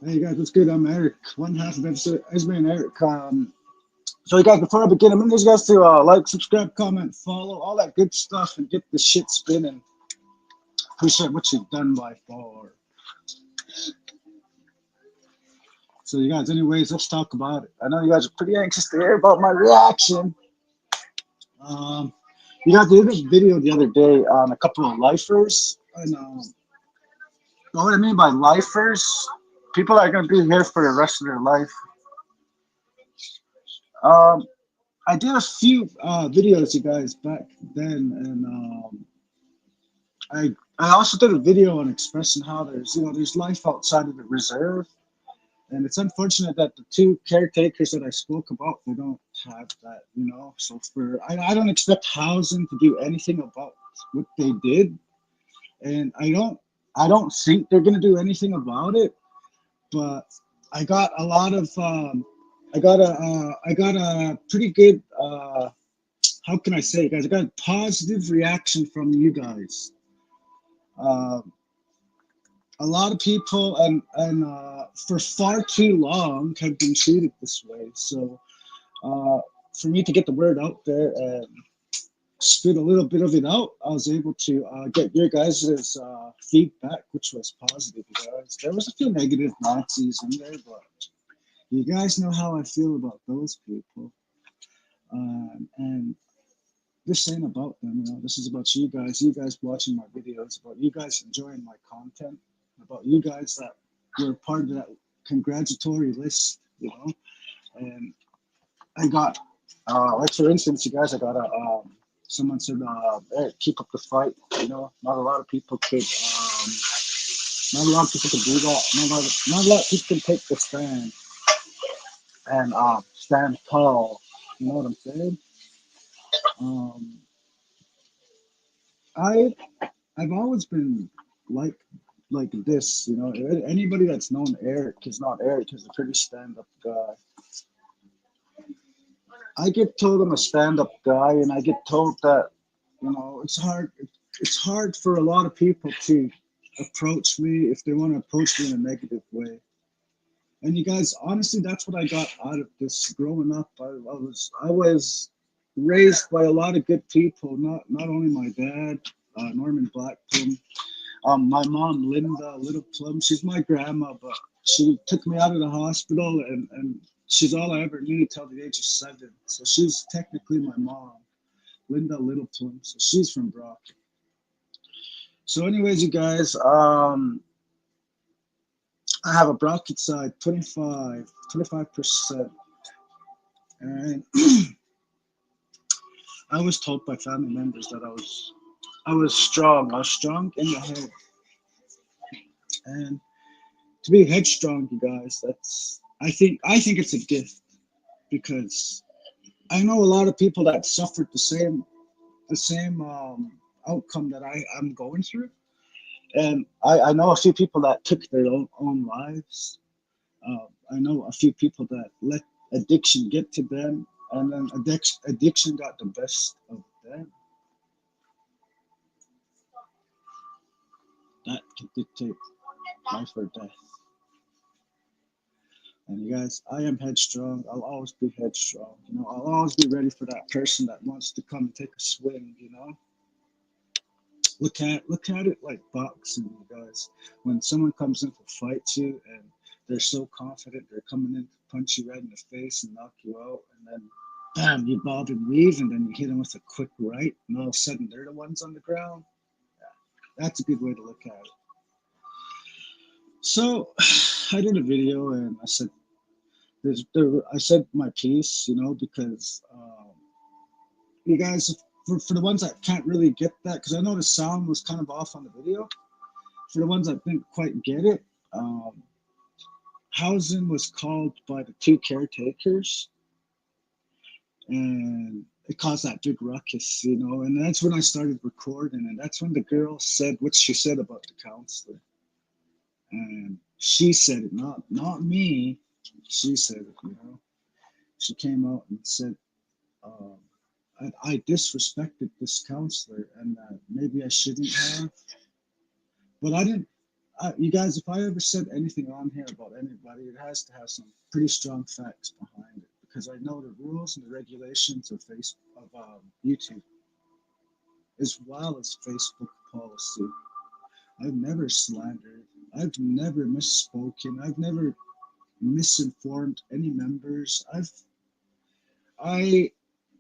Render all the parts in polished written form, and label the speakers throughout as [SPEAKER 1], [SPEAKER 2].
[SPEAKER 1] Hey guys, what's good? I'm Eric, one half of Esme&Eric. So you guys, before I begin, I'm gonna need you guys to like, subscribe, comment, follow, all that good stuff, and get the shit spinning. Appreciate what you've done by far. So you guys, anyways, let's talk about it. I know you guys are pretty anxious to hear about my reaction. Um, you guys did this video the other day on a couple of lifers, and what I mean by lifers, people that are gonna be here for the rest of their life. Um, I did a few videos, you guys, back then, and I also did a video on expressing how there's life outside of the reserve, and it's unfortunate that the two caretakers that I spoke about they don't have that. So I don't expect housing to do anything about what they did, and I don't think they're gonna do anything about it, but I got a lot of I got a pretty good how can I say it, guys? I got a positive reaction from you guys. Uh, a lot of people and for far too long have been treated this way. So uh, for me to get the word out there and spit a little bit of it out, I was able to get your guys' feedback, which was positive. You guys, there was a few negative Nazis in there, but you guys know how I feel about those people. And this ain't about them. This is about you guys watching my videos, about you guys enjoying my content, about you guys that were part of that congratulatory list. And I got, like for instance, you guys, I got someone said, hey, keep up the fight. Not a lot of people not a lot of people could do that. Not a lot of people can take the stand and stand tall. You know what I'm saying? Um, I I've always been like like this. Anybody that's known Eric is not Eric is a pretty stand-up guy. I get told I'm a stand-up guy, and I get told that it's hard. It's hard for a lot of people to approach me if they want to approach me in a negative way. And you guys, honestly, that's what I got out of this. Growing up, I was raised by a lot of good people. Not only my dad, Norman Blackburn. My mom, Linda Little Plum, she's my grandma, but she took me out of the hospital, and she's all I ever knew till the age of 7. So she's technically my mom, Linda Little Plum. So she's from Brock. So, anyways, you guys, I have a Brockett side 25%. And I was told by family members that I was strong. I was strong in the head. And to be headstrong, you guys, I think it's a gift because I know a lot of people that suffered the same outcome that I'm going through, and I know a few people that took their own lives. I know a few people that let addiction get to them, and then addiction got the best of them. That can dictate life or death. And you guys, I am headstrong. I'll always be headstrong. I'll always be ready for that person that wants to come and take a swing. Look at it like boxing, you guys. When someone comes in to fight you and they're so confident, they're coming in to punch you right in the face and knock you out, and then bam, you bob and weave, and then you hit them with a quick right, and all of a sudden they're the ones on the ground. Yeah, that's a good way to look at it. So I did a video and I said I said my piece, because you guys, for the ones that can't really get that, because I know the sound was kind of off on the video. For the ones that didn't quite get it, housing was called by the two caretakers, and it caused that big ruckus. And that's when I started recording, and that's when the girl said what she said about the counselor, and she said it, not me. She said it. She came out and said, um, I disrespected this counselor, and maybe I shouldn't have, but I didn't. You guys, if I ever said anything on here about anybody, it has to have some pretty strong facts behind it because I know the rules and the regulations of YouTube, as well as Facebook policy. I've never slandered. I've never misspoken. I've never misinformed any members. I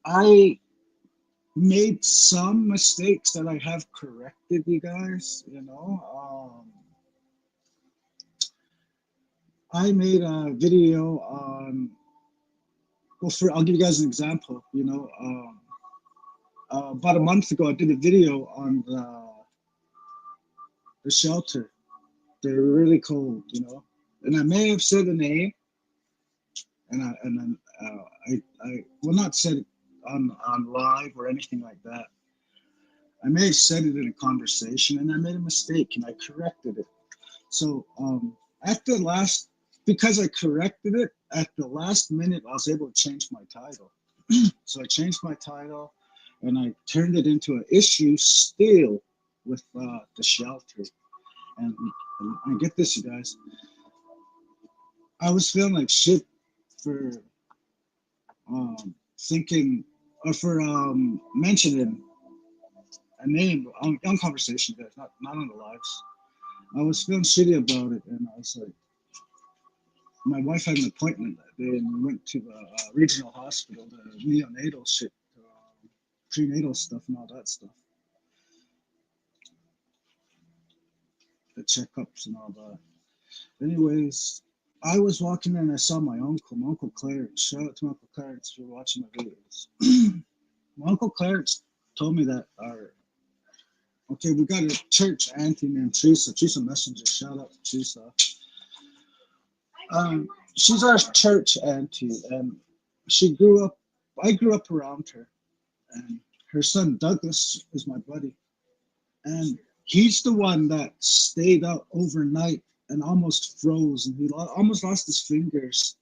[SPEAKER 1] I made some mistakes that I have corrected, you guys. I made a video on. Well, I'll give you guys an example. About a month ago, I did a video on the shelter. They're really cold, and I may have said a name, and then I will not said it on live or anything like that. I may have said it in a conversation, and I made a mistake, and I corrected it. So because I corrected it at the last minute, I was able to change my title. So I changed my title, and I turned it into an issue still with the shelter. And get this, you guys. I was feeling like shit for thinking or for mentioning a name on conversation, guys, not on the lives. I was feeling shitty about it, and I was like, my wife had an appointment that day, and we went to the regional hospital, the neonatal shit, prenatal stuff, and all that stuff, the checkups and all that. Anyways, I was walking in and I saw my Uncle Clarence. Shout out to my Uncle Clarence for watching my videos. My Uncle Clarence told me that we got a church auntie named Teresa Messenger. Shout out to Teresa. She's our church auntie, and I grew up around her, and her son Douglas is my buddy, and he's the one that stayed out overnight and almost froze, and he almost lost his fingers.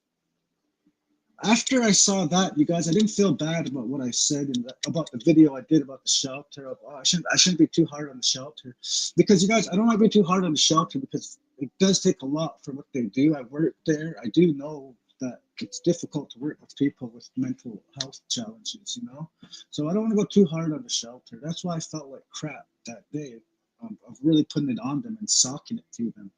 [SPEAKER 1] After I saw that, you guys, I didn't feel bad about what I said about the video I did about the shelter. I shouldn't be too hard on the shelter, because you guys, I don't want to be too hard on the shelter because it does take a lot for what they do. I worked there. I do know that it's difficult to work with people with mental health challenges, So I don't want to go too hard on the shelter. That's why I felt like crap that day of really putting it on them and socking it to them.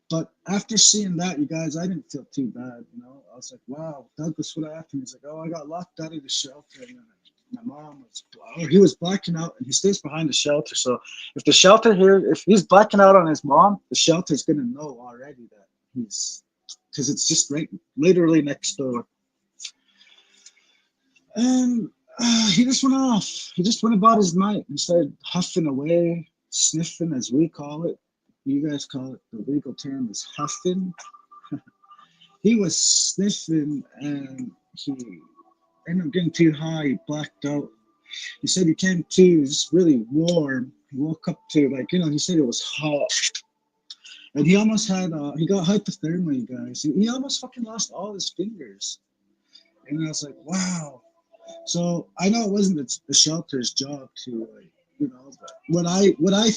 [SPEAKER 1] But after seeing that, you guys, I didn't feel too bad, I was like, wow, Douglas, what happened? He's like, oh, I got locked out of the shelter. And my mom he was blacking out, and he stays behind the shelter. So if the shelter here, if he's blacking out on his mom, the shelter's going to know already that because it's just literally next door. And he just went off. He just went about his night. He started huffing away, sniffing, as we call it. You guys call it, the legal term is huffing. He was sniffing, and he ended up getting too high. He blacked out. He said he came to, it was really warm. He woke up to, he said it was hot. And he almost had, he got hypothermia, you guys. He almost fucking lost all his fingers. And I was like, wow. So I know it wasn't the shelter's job to, but what I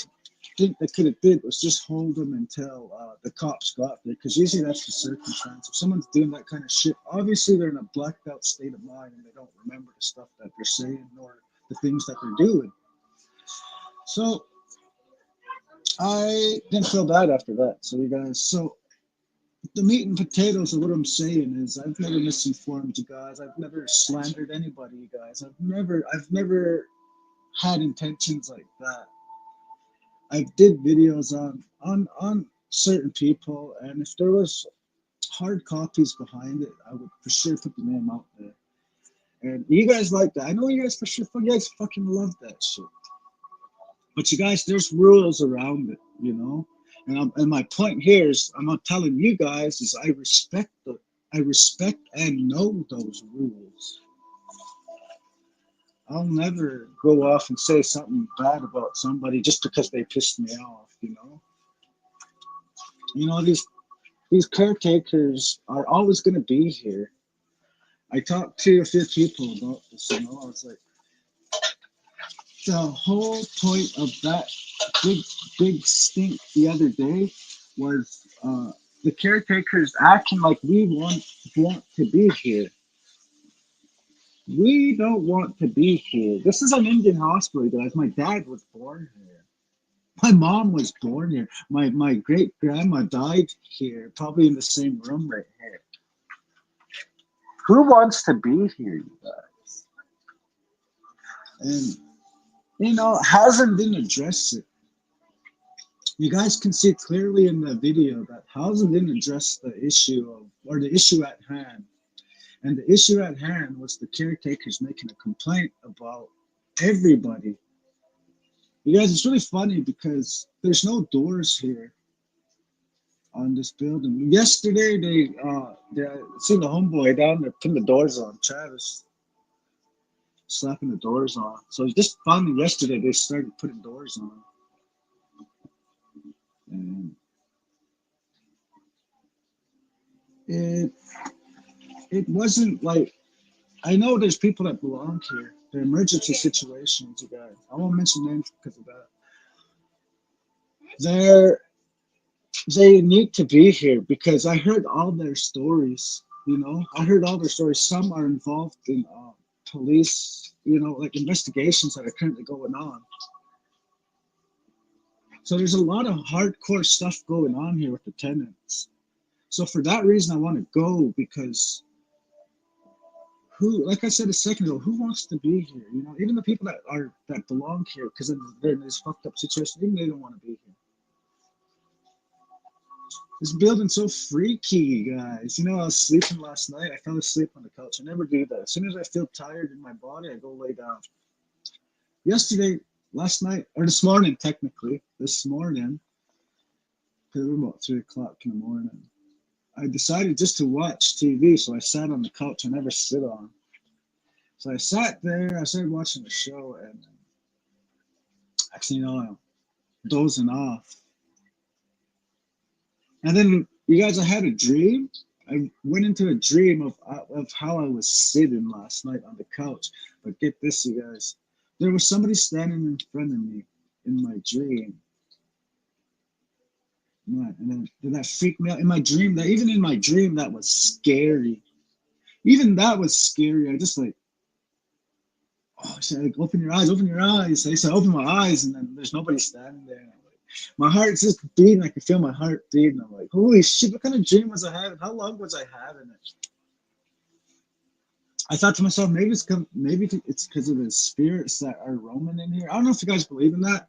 [SPEAKER 1] think they could have did was just hold them until the cops got there, because usually that's the circumstance. If someone's doing that kind of shit, obviously they're in a blacked out state of mind and they don't remember the stuff that they're saying nor the things that they're doing. So I didn't feel bad after that. So you guys, the meat and potatoes of what I'm saying is I've never misinformed you guys. I've never slandered anybody, you guys. I've never had intentions like that. I did videos on certain people, and if there was hard copies behind it, I would for sure put the name out there. And you guys like that. I know you guys for sure. You guys fucking love that shit. But you guys, there's rules around it, And my point here is, I'm not telling you guys, is I respect and know those rules. I'll never go off and say something bad about somebody just because they pissed me off, These caretakers are always going to be here. I talked to a few people about this, I was like, the whole point of that big, big stink the other day was the caretakers acting like we want to be here. We don't want to be here. This is an Indian hospital, guys. My dad was born here. My mom was born here. My great grandma died here, probably in the same room right here. Who wants to be here, you guys? And Hasn't been addressed it. You guys can see clearly in the video that Housing didn't address the issue the issue at hand. And the issue at hand was the caretakers making a complaint about everybody. You guys, it's really funny because there's no doors here on this building. Yesterday, they seen the homeboy down there putting the doors on. Travis slapping the doors on. So just finally yesterday they started putting doors on. And it it wasn't like, I know there's people that belong here. They're emergency situations, you guys. I won't mention names because of that. They're they need to be here because I heard all their stories. I heard all their stories. Some are involved in police, like investigations that are currently going on. So there's a lot of hardcore stuff going on here with the tenants. So for that reason, I want to go because like I said a second ago, who wants to be here? Even the people that belong here because they're in this fucked up situation, even they don't want to be here. This building's so freaky, you guys. I was sleeping last night. I fell asleep on the couch. I never do that. As soon as I feel tired in my body, I go lay down. Last night, or this morning, technically, because it was about 3 o'clock in the morning, I decided just to watch TV, so I sat on the couch I never sit on. So I sat there, I started watching the show, and actually, I'm dozing off. And then, you guys, I had a dream. I went into a dream of how I was sitting last night on the couch. But get this, you guys. There was somebody standing in front of me in my dream. And then that freaked me out. Even in my dream, that was scary. Even that was scary. I just like, I said, like, open your eyes, open your eyes. I said, open my eyes, and then there's nobody standing there. My heart's just beating. I can feel my heart beating. I'm like, holy shit, what kind of dream was I having? How long was I having it? I thought to myself, maybe it's because of the spirits that are roaming in here. I don't know if you guys believe in that,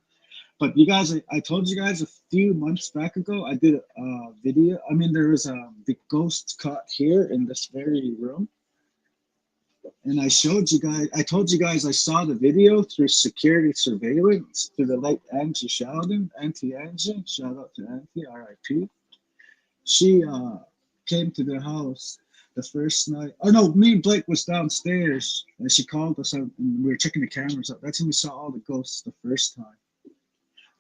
[SPEAKER 1] but you guys, I told you guys a few months back ago, I did a video. I mean, there was the ghost caught here in this very room. And I told you guys I saw the video through security surveillance through the late Auntie Sheldon, Auntie Angie, shout out to Auntie, RIP. She came to the house the first night. Oh no, me and Blake was downstairs and she called us out and we were checking the cameras out. That's when we saw all the ghosts the first time.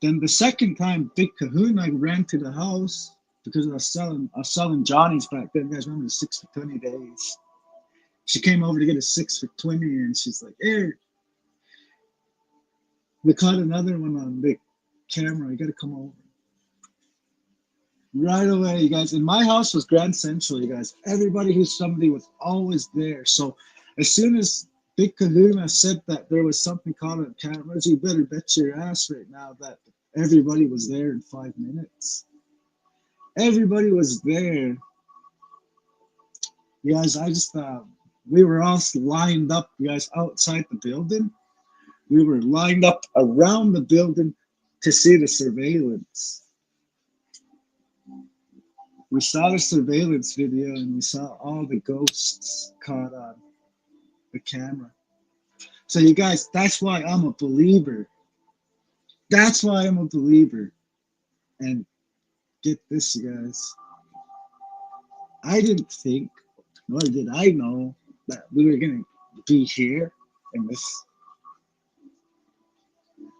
[SPEAKER 1] Then the second time, Big Kahuna ran to the house because I was selling Johnny's back then. You guys remember the 6 for 20 days? She came over to get a 6 for 20 and she's like, Eric, we caught another one on the camera. You got to come over. Right away, you guys. And my house was Grand Central, you guys. Everybody who's somebody was always there. So as soon as Big Kahuna said that there was something caught on cameras, you better bet your ass right now that everybody was there in 5 minutes. Everybody was there. You guys, we were all lined up, you guys, outside the building. We were lined up around the building to see the surveillance. We saw the surveillance video and we saw all the ghosts caught on the camera. So you guys, that's why I'm a believer. That's why I'm a believer. And get this, you guys. I didn't think, nor did I know that we were going to be here in this.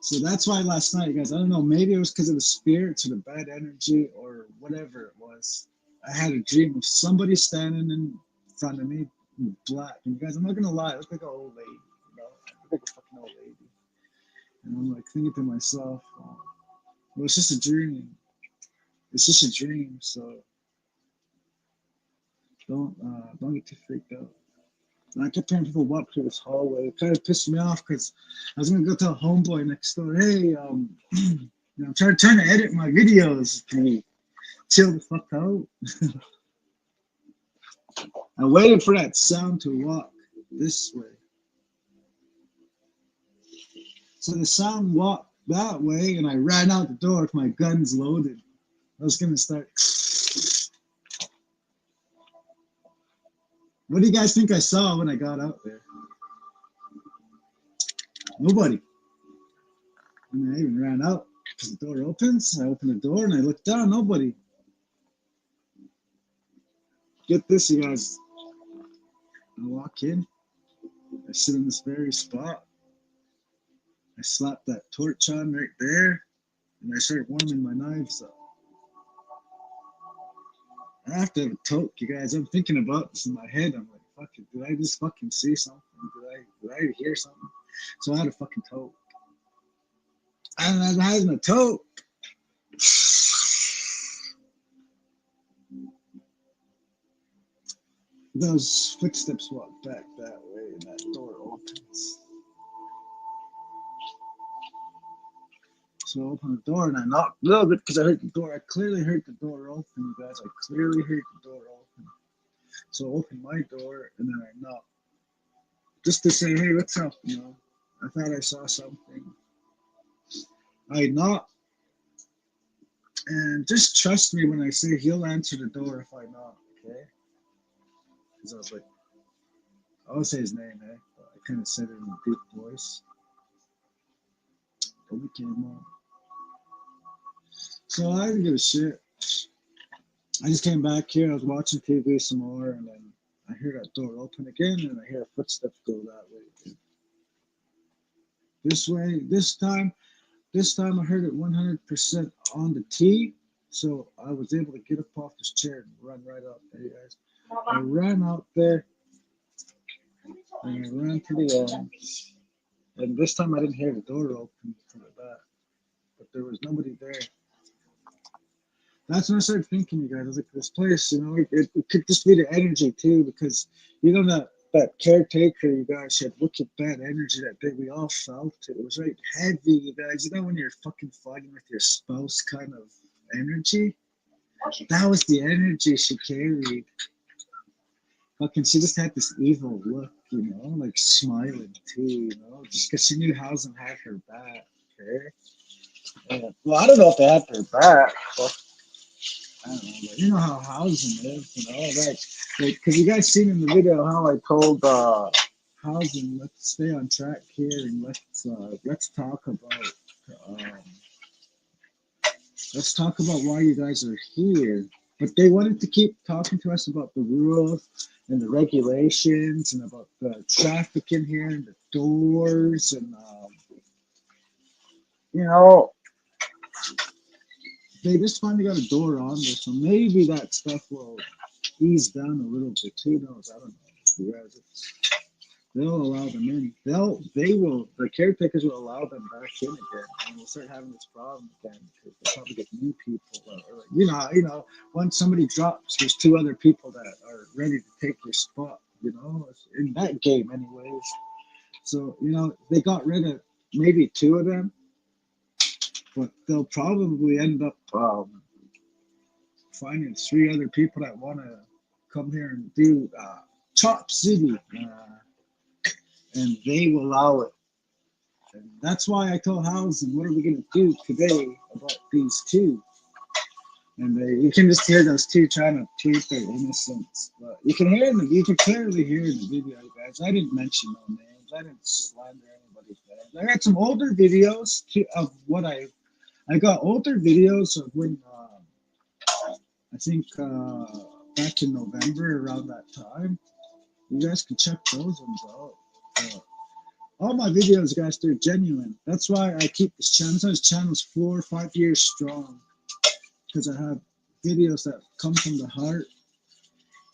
[SPEAKER 1] So that's why last night, you guys, I don't know, maybe it was because of the spirits or the bad energy or whatever it was. I had a dream of somebody standing in front of me in black. And you guys, I'm not going to lie, I look like an old lady. I look like a fucking old lady. And I'm like thinking to myself, Well, it's just a dream. It's just a dream. So don't get too freaked out. And I kept hearing people walk through this hallway. It kind of pissed me off because I was gonna go tell homeboy next door, hey, you know, I'm trying to edit my videos. Can you chill the fuck out? I waited for that sound to walk this way. So the sound walked that way, and I ran out the door with my guns loaded. I was gonna start. What do you guys think I saw when I got out there? Nobody. And I even ran out because the door opens. I open the door and I look down. Nobody. Get this, you guys. I walk in. I sit in this very spot. I slap that torch on right there, and I start warming my knives up. I have to have a toke, you guys. I'm thinking about this in my head. I'm like, fuck it, did I just fucking see something? Did I hear something? So I had a fucking toke. And I'm having a toke. Those footsteps walk back that way, and that door opens. So I open the door and I knock a little bit because I heard the door. I clearly heard the door open, you guys. I clearly heard the door open. So I open my door and then I knock. Just to say, hey, what's up? You know, I thought I saw something. I knock. And just trust me when I say he'll answer the door if I knock, okay? Because I was like, I won't say his name, eh? But I kind of said it in a deep voice. But we came on. So I didn't give a shit. I just came back here. I was watching TV some more, and then I hear that door open again, and I hear footsteps go that way. This way, this time I heard it 100% on the T, so I was able to get up off this chair and run right out there, guys. I ran out there, and I ran to the end, and this time I didn't hear the door open from the back, but there was nobody there. That's when I started thinking, you guys. I was like, this place, you know, it could just be the energy too, because you know that caretaker, you guys, had wicked bad energy that day. We all felt it. It was right heavy, you guys. You know when you're fucking fighting with your spouse, kind of energy. That was the energy she carried. Fucking, she just had this evil look, you know, like smiling too, you know, just because she knew Hausen had her back. Okay. And, well, I don't know if they had her back, but I don't know, but you know how Hausen is, you know, like, because you guys seen in the video how I told Hausen, let's stay on track here and let's talk about why you guys are here. But they wanted to keep talking to us about the rules and the regulations and about the traffic in here and the doors and you know. They just finally got a door on there, so maybe that stuff will ease down a little bit. Who knows? I don't know. Yeah, they'll allow them in. The caretakers will allow them back in again, and we'll start having this problem again because they'll probably get new people. Or you know, once somebody drops, there's two other people that are ready to take their spot. You know, in that game, anyways. So you know, they got rid of maybe two of them. But they'll probably end up finding three other people that want to come here and do Chop City, and they will allow it. And that's why I told Hausen, what are we going to do today about these two? And you can just hear those two trying to plead their innocence. But you can clearly hear in the video, guys. I didn't mention no names. I didn't slander anybody's names. I got some older videos of what I got older videos of when I think back in November around that time. You guys can check those ones out. All my videos, guys, they're genuine. That's why I keep this channel. This channel's 4 or 5 years strong because I have videos that come from the heart.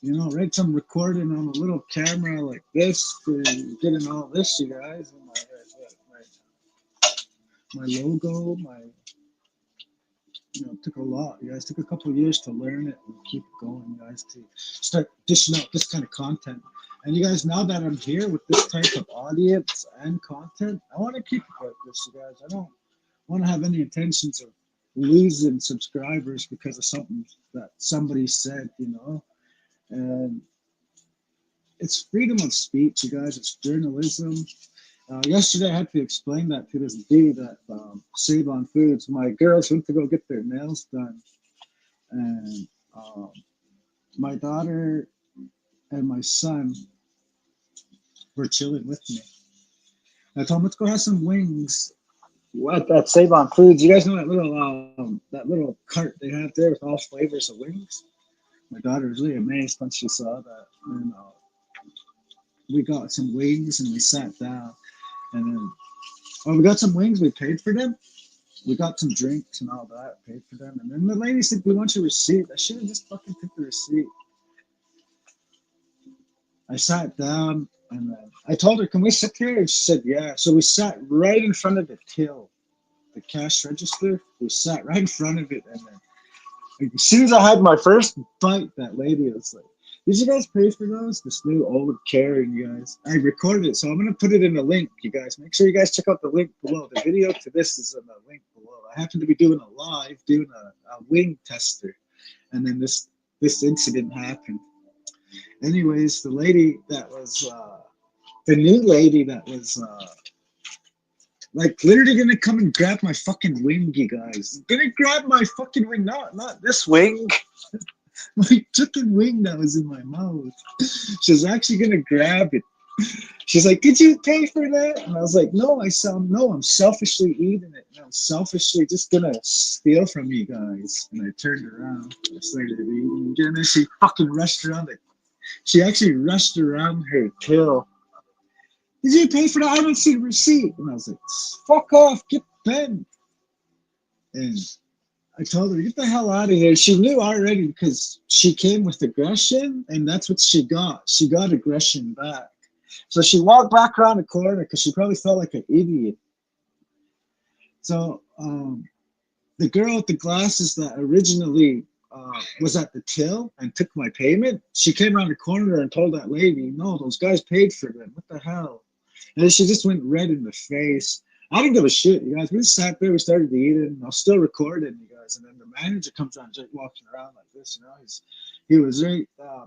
[SPEAKER 1] You know, right? Some recording on a little camera like this for getting all this, you guys. And my logo, it took a lot. You guys took a couple of years to learn it and keep going, guys, to start dishing out this kind of content. And you guys, now that I'm here with this type of audience and content, I want to keep it like this, you guys. I don't want to have any intentions of losing subscribers because of something that somebody said, And it's freedom of speech, you guys. It's journalism. Yesterday, I had to explain that to this dude at Save on Foods. My girls went to go get their nails done, and my daughter and my son were chilling with me. I told them, let's go have some wings at that Save on Foods. You guys know that little cart they have there with all flavors of wings? My daughter was really amazed when she saw that. And we got some wings and we sat down. And then, we got some wings. We paid for them. We got some drinks and all that. Paid for them. And then the lady said, "We want your receipt." I should have just fucking took the receipt. I sat down and I told her, "Can we sit here?" And she said, "Yeah." So we sat right in front of the till, the cash register. We sat right in front of it. And then as soon as I had my first bite, that lady was like, "Did you guys pay for those?" This new old Karen, you guys. I recorded it, so I'm going to put it in the link, you guys. Make sure you guys check out the link below. The video to this is in the link below. I happen to be doing a live, doing a wing tester. And then this incident happened. Anyways, the lady that was, the new lady that was, like literally gonna come and grab my fucking wing, you guys. Gonna grab my fucking wing, not this wing. My chicken wing that was in my mouth. She was actually gonna grab it. She's like, "Did you pay for that?" And I was like, "No, I'm selfishly eating it. I'm selfishly just gonna steal from you guys." And I turned around. I started eating again, and she fucking rushed around it. She actually rushed around her till. "Did you pay for that? I don't see the receipt." And I was like, "Fuck off, get bent." And I told her, "Get the hell out of here." She knew already because she came with aggression, and that's what she got. She got aggression back. So she walked back around the corner because she probably felt like an idiot. So the girl with the glasses that originally was at the till and took my payment, she came around the corner and told that lady, "No, those guys paid for them. What the hell?" And then she just went red in the face. I didn't give a shit, you guys. We just sat there, we started eating. I was still recording, you guys. And then the manager comes on, just walking around like this, he was right, I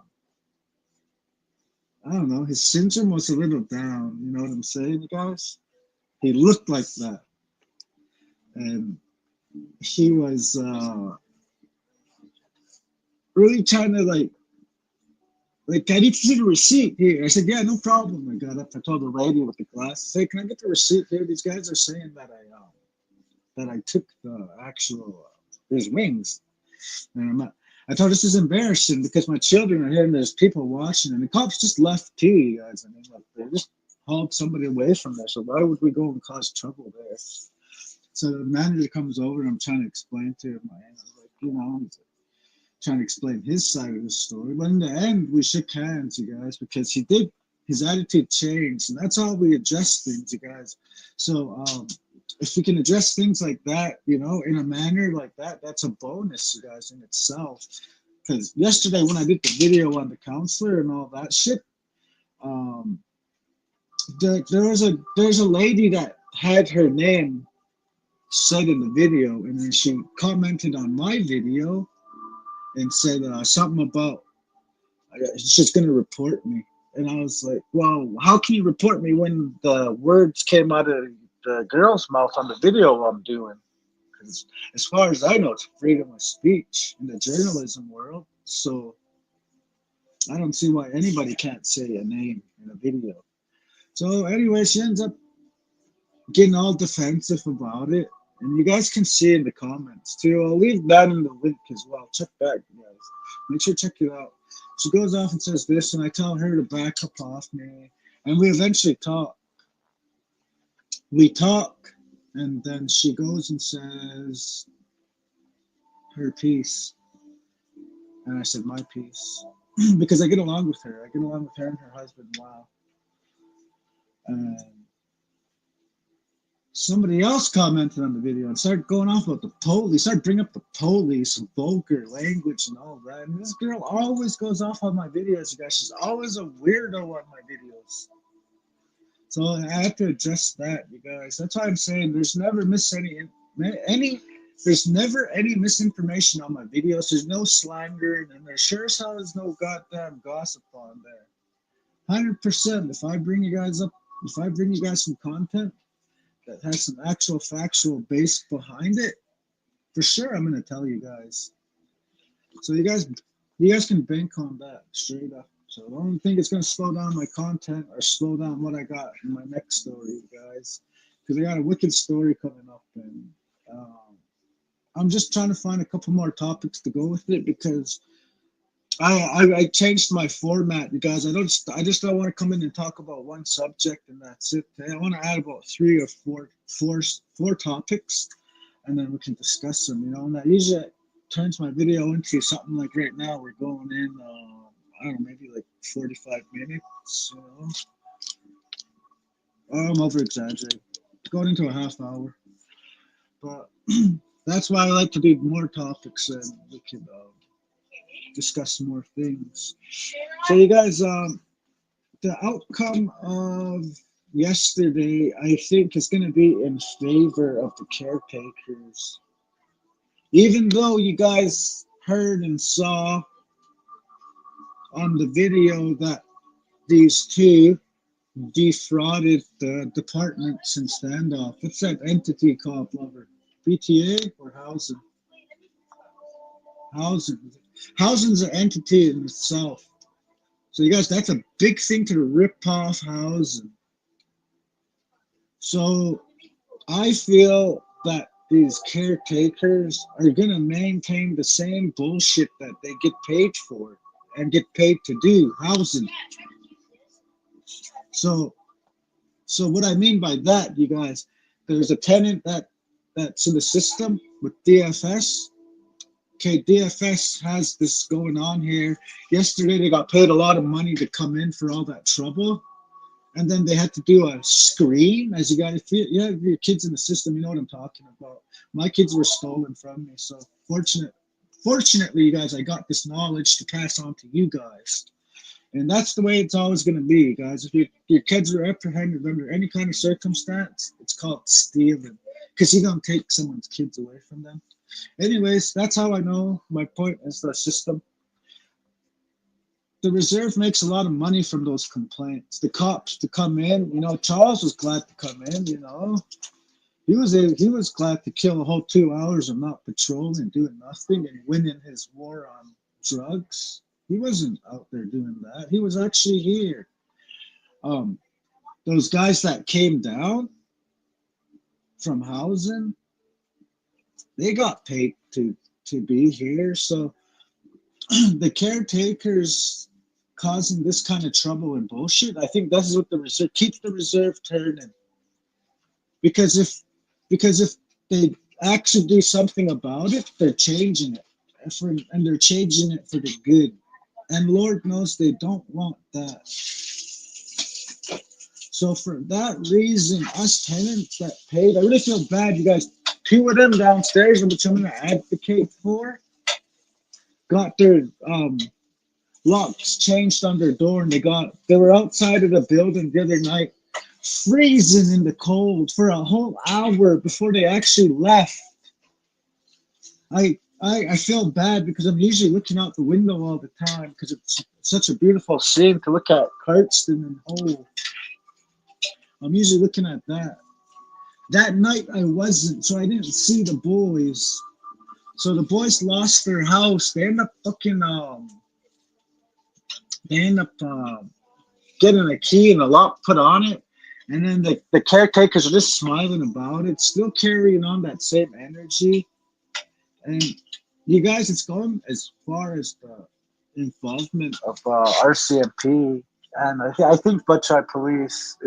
[SPEAKER 1] don't know, his syndrome was a little down, you know what I'm saying, you guys? He looked like that. And he was really trying to like, "I need to see the receipt here." I said, "Yeah, no problem." I got up, I told the lady with the glasses, "Hey, can I get the receipt here? These guys are saying that I took the actual his wings." And I thought, "This is embarrassing because my children are here and there's people watching." And the cops just left too, you guys. I mean, like, they just hauled somebody away from there. So why would we go and cause trouble there? So the manager comes over and I'm trying to explain to him, I'm trying to explain his side of the story. But in the end, we shook hands, you guys, because his attitude changed. And that's how we address things, you guys. So if we can address things like that, in a manner like that, that's a bonus, you guys, in itself. Because yesterday when I did the video on the counselor and all that shit, there's a lady that had her name said in the video, and then she commented on my video and said something about she's going to report me. And I was like, "Well, how can you report me when the words came out of the girl's mouth on the video I'm doing?" Because as far as I know, it's freedom of speech in the journalism world. So I don't see why anybody can't say a name in a video. So anyway, she ends up getting all defensive about it. And you guys can see in the comments too. I'll leave that in the link as well. Check that, you guys. Make sure to check it out. She goes off and says this, and I tell her to back up off me. And we eventually talk. We talk, and then she goes and says her piece. And I said my piece. Because I get along with her. I get along with her and her husband well. And somebody else commented on the video and started going off about the police, started bringing up the police and vulgar language and all that. And this girl always goes off on my videos, you guys. She's always a weirdo on my videos. So I have to address that, you guys. That's why I'm saying there's never there's never any misinformation on my videos. There's no slander, and there sure as hell is no goddamn gossip on there. 100%. If I bring you guys some content that has some actual factual base behind it, for sure I'm gonna tell you guys. So you guys can bank on that straight up. So I don't think it's gonna slow down my content or slow down what I got in my next story, guys, because I got a wicked story coming up, and I'm just trying to find a couple more topics to go with it because I changed my format, you guys. I just don't want to come in and talk about one subject and that's it. I want to add about 3 or 4 topics, and then we can discuss them. And that usually turns my video into something like right now. We're going in, I don't know, maybe like 45 minutes. I'm over exaggerating. Going into a half hour, but that's why I like to do more topics and we can discuss more things. So you guys, the outcome of yesterday, I think, is going to be in favor of the caretakers. Even though you guys heard and saw on the video that these two defrauded the departments in standoff. What's that entity called, Lover? BTA or housing? Housing's an entity in itself. So you guys, that's a big thing to rip off housing. So I feel that these caretakers are gonna maintain the same bullshit that they get paid for and get paid to do, housing. So what I mean by that, you guys, there's a tenant that's in the system with DFS. Okay, DFS has this going on here. Yesterday, they got paid a lot of money to come in for all that trouble. And then they had to do a screen. As you guys, if you have your kids in the system, you know what I'm talking about. My kids were stolen from me. So fortunately, you guys, I got this knowledge to pass on to you guys. And that's the way it's always going to be, guys. If your kids are apprehended under any kind of circumstance, it's called stealing. Because you don't take someone's kids away from them. Anyways, that's how I know. My point is the system. The reserve makes a lot of money from those complaints. The cops to come in, Charles was glad to come in, He was glad to kill a whole 2 hours of not patrolling, doing nothing, and winning his war on drugs. He wasn't out there doing that. He was actually here. Those guys that came down from housing, they got paid to be here. So the caretakers causing this kind of trouble and bullshit, I think that's what the reserve keeps the reserve turning. Because if they actually do something about it, they're changing it, and they're changing it for the good. And Lord knows they don't want that. So for that reason, us tenants that paid, I really feel bad, you guys. 2 of them downstairs, which I'm going to advocate for, got their locks changed on their door, and they were outside of the building the other night, freezing in the cold for a whole hour before they actually left. I feel bad because I'm usually looking out the window all the time because it's such a beautiful scene to look at Cardston and Hull. I'm usually looking at that. That night I wasn't, so I didn't see the boys. So the boys lost their house. They end up getting a key and a lock put on it. And then the caretakers are just smiling about it, still carrying on that same energy. And you guys, it's going as far as the involvement of RCMP and I think Butchart Police.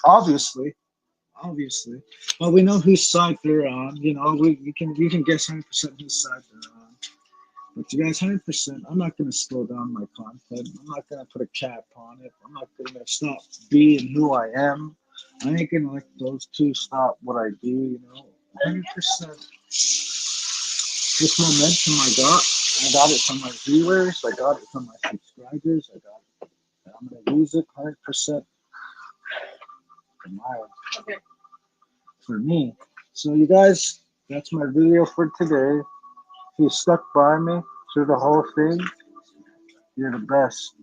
[SPEAKER 1] Obviously, but we know whose side they're on. We can guess 100% whose side they're on. But you guys, 100%, I'm not going to slow down my content. I'm not going to put a cap on it. I'm not going to stop being who I am. I ain't gonna let those two stop what I do, you know. 100%. This momentum I got it from my viewers, I got it from my subscribers, I got it. And I'm gonna use it 100% for me. So you guys, that's my video for today. If you stuck by me through the whole thing, you're the best.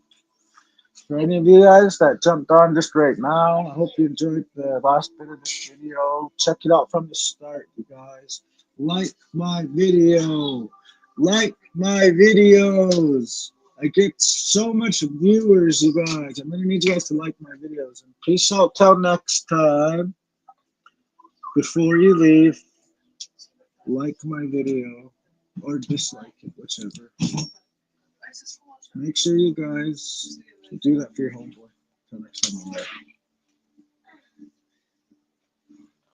[SPEAKER 1] For any of you guys that jumped on just right now, I hope you enjoyed the last bit of this video. Check it out from the start, you guys. Like my video. Like my videos. I get so much viewers, you guys. I'm going to need you guys to like my videos. And peace out till next time. Before you leave, like my video or dislike it, whichever. Make sure you guys do that for your homeboy. Till next time.